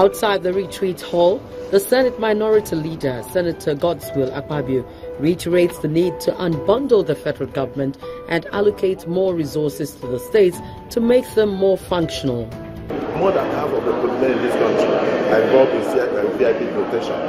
Outside the retreat hall, the Senate Minority Leader, Senator Godswill Akpabio, reiterates the need to unbundle the federal government and allocate more resources to the states to make them more functional. More than half of the policemen in this country are involved in VIP protection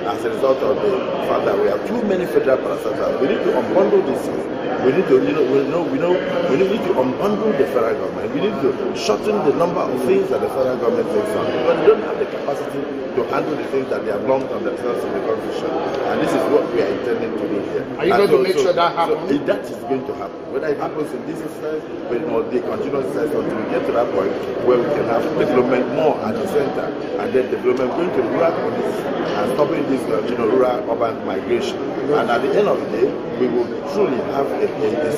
as a result of the fact that we have too many federal parastatals. We need to unbundle this. We need to, we need to unbundle the federal government. We need to shorten the number of things that the federal government takes on. Because they don't have the capacity to handle the things that they have belonged on themselves in the constitution. And this is what we are intending to do here. Are you going to make sure that happens? So that is going to happen. Whether it happens in this exercise, or the continuous exercise, until we get to that point where we can have development more at the center, and then development going to rural communities and stopping this rural-urban migration. And at the end of the day, we will truly have a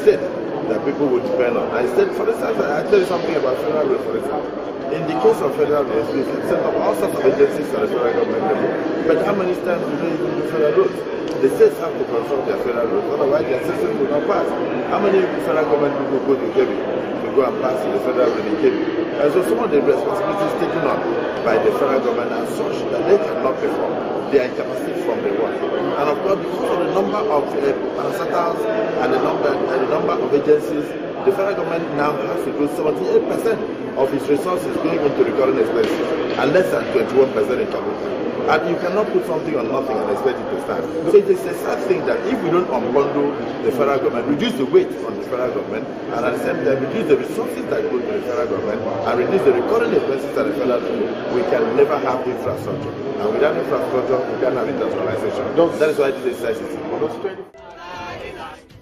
state that people will depend on. And instead, for instance, I tell you something about federal roads, for example. In the case of federal roads, we set up all sorts of agencies at the federal government level. But how many times do they even do federal roads? The states have to consult their federal roads, otherwise their systems will not pass. How many federal government people go to Kebbi to go and pass the federal road in Kebbi? And so some of the responsibilities taken on by the federal government are such that they cannot perform. They are incapacitated from the work. And of course, because of the number of parastatals and the number of agencies, the federal government now has to do 78% of its resources going into recurring expenses and less than 21% in capital. And you cannot put something on nothing and expect it to stand. So it is a sad thing that if we don't unbundle the federal government, reduce the weight on the federal government, and at the same time reduce the resources that go to the federal government, and reduce the recurring expenses at the federal level, we can never have infrastructure. And without infrastructure, we can't have industrialization. That is why this exercise is important.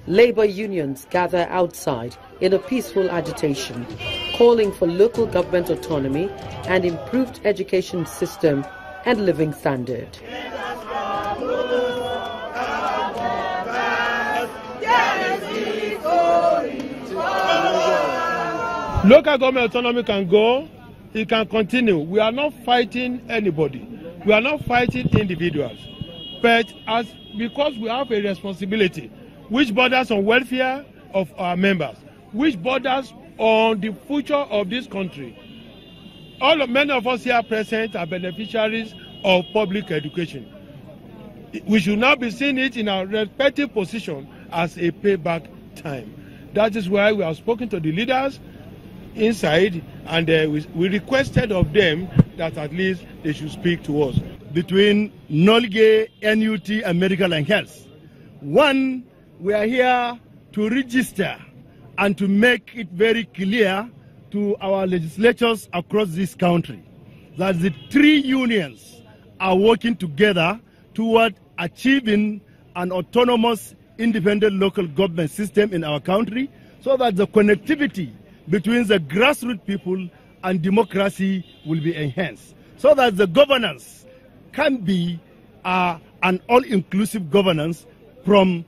Labour unions gather outside in a peaceful agitation, calling for local government autonomy and improved education system and living standard. Local government autonomy can go, it can continue. We are not fighting anybody. We are not fighting individuals. But because we have a responsibility which borders on welfare of our members, which borders on the future of this country. Many of us here present are beneficiaries of public education. We should now be seeing it in our respective position as a payback time. That is why we have spoken to the leaders inside, and we requested of them that at least they should speak to us. Between Nolge, NUT, and Medical and Health. One, we are here to register and to make it very clear to our legislators across this country that the three unions are working together toward achieving an autonomous, independent local government system in our country, so that the connectivity between the grassroots people and democracy will be enhanced, so that the governance can be an all-inclusive governance from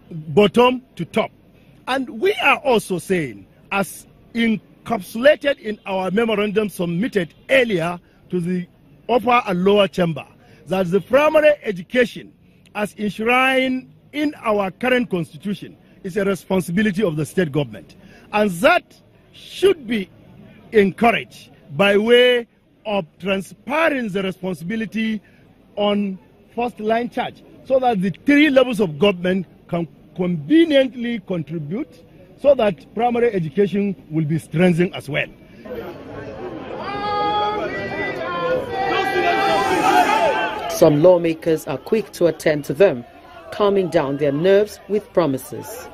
bottom to top. And we are also saying, as encapsulated in our memorandum submitted earlier to the upper and lower chamber, that the primary education as enshrined in our current constitution is a responsibility of the state government. And that should be encouraged by way of transferring the responsibility on first-line charge, so that the three levels of government can conveniently contribute, so that primary education will be strengthened as well. Some lawmakers are quick to attend to them, calming down their nerves with promises.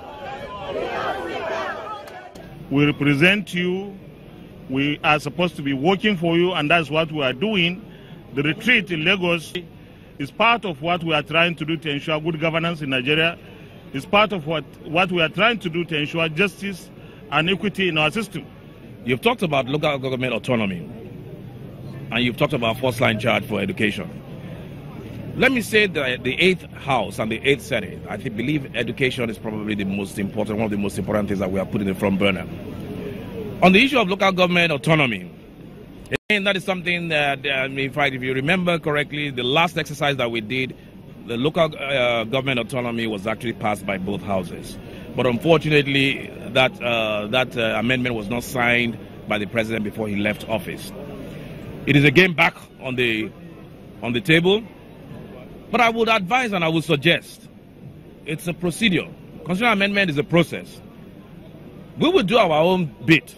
We represent you. We are supposed to be working for you, and that's what we are doing. The retreat in Lagos is part of what we are trying to do to ensure good governance in Nigeria. It's part of what we are trying to do to ensure justice and equity in our system. You've talked about local government autonomy, and you've talked about first-line charge for education. Let me say that the 8th House and the 8th Senate, I believe education is probably the most important, one of the most important things that we are putting in the front burner. On the issue of local government autonomy, again, that is something that, in fact, if you remember correctly, the last exercise that we did, the local government autonomy was actually passed by both houses. But unfortunately, that amendment was not signed by the president before he left office. It is again back on the table. But I would advise and I would suggest it's a procedure. Constitutional amendment is a process. We will do our own bit.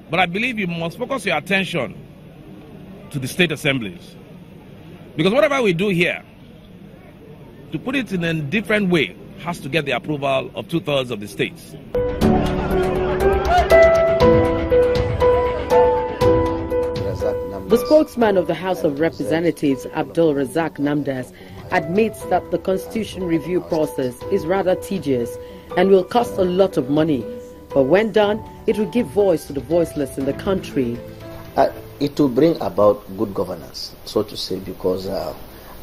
But I believe you must focus your attention to the state assemblies. Because whatever we do here, to put it in a different way, has to get the approval of 2/3 of the states. The spokesman of the House of Representatives, Abdul Razak Namdaz, admits that the constitution review process is rather tedious and will cost a lot of money. But when done, it will give voice to the voiceless in the country. It will bring about good governance, so to say, because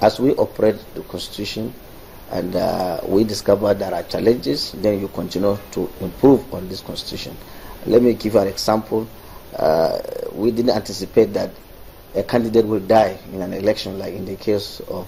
as we operate the constitution and we discover there are challenges, then you continue to improve on this constitution. Let me give you an example. We didn't anticipate that a candidate will die in an election, like in the case of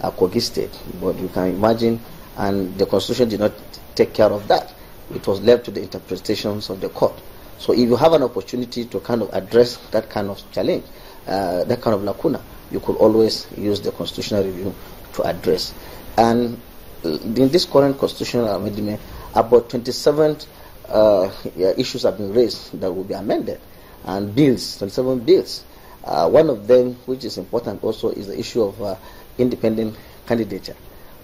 Kogi State. But you can imagine, and the constitution did not take care of that. It was left to the interpretations of the court. So if you have an opportunity to kind of address that kind of challenge, that kind of lacuna, you could always use the constitutional review to address. And in this current constitutional amendment, about 27 issues have been raised that will be amended, and bills, 27 bills. One of them, which is important also, is the issue of independent candidature,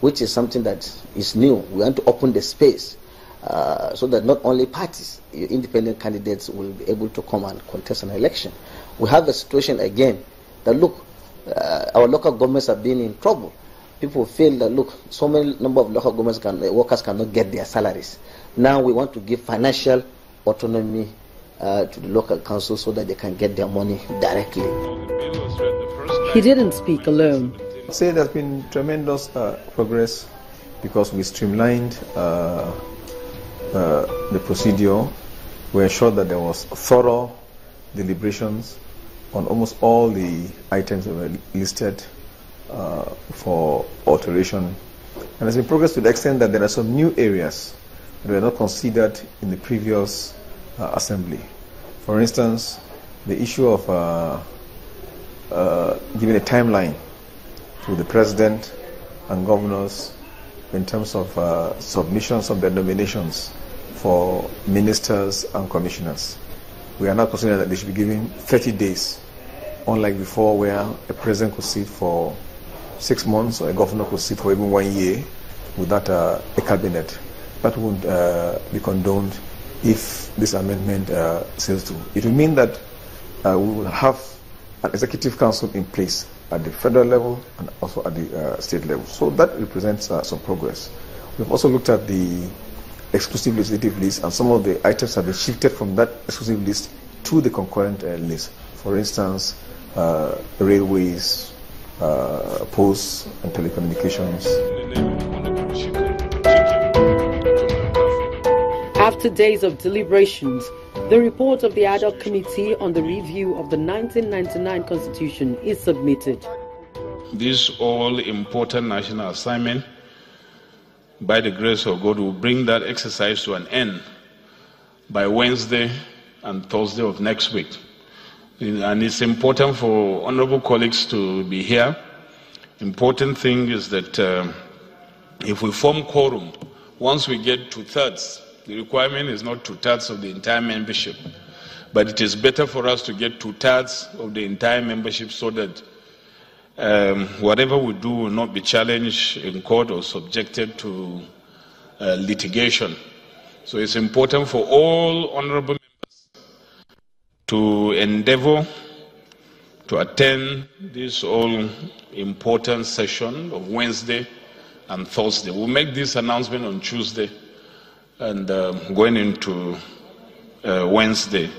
which is something that is new. We want to open the space so that not only parties, independent candidates will be able to come and contest an election. We have a situation again that, look, our local governments have been in trouble. People feel that, look, so many number of local governments workers cannot get their salaries. Now we want to give financial autonomy to the local council so that they can get their money directly. He didn't speak alone. I'd say there's been tremendous progress because we streamlined the procedure. We ensured that there was thorough deliberations on almost all the items that were listed for alteration. And there's been progress to the extent that there are some new areas that were not considered in the previous assembly. For instance, the issue of giving a timeline to the president and governors in terms of submissions of their nominations for ministers and commissioners. We are now considering that they should be given 30 days, unlike before where a president could sit for 6 months or a governor could sit for even 1 year without a cabinet. That would be condoned if this amendment says to. It will mean that we will have an executive council in place at the federal level and also at the state level. So that represents some progress. We've also looked at the exclusive legislative list, and some of the items have been shifted from that exclusive list to the concurrent list. For instance, railways, posts and telecommunications. After days of deliberations, the report of the ad hoc committee on the review of the 1999 Constitution is submitted. This all-important national assignment, by the grace of God, will bring that exercise to an end by Wednesday and Thursday of next week. And it's important for honorable colleagues to be here. Important thing is that if we form quorum, once we get 2/3, the requirement is not 2/3 of the entire membership, but it is better for us to get 2/3 of the entire membership so that whatever we do will not be challenged in court or subjected to litigation. So it's important for all honorable members to endeavor to attend this all-important session of Wednesday and Thursday. We'll make this announcement on Tuesday and going into Wednesday.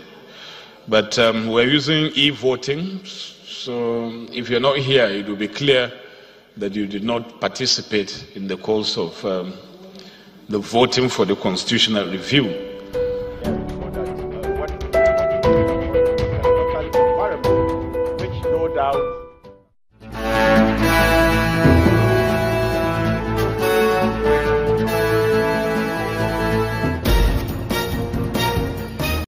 But we're using e-voting, so if you're not here, it will be clear that you did not participate in the course of the voting for the constitutional review.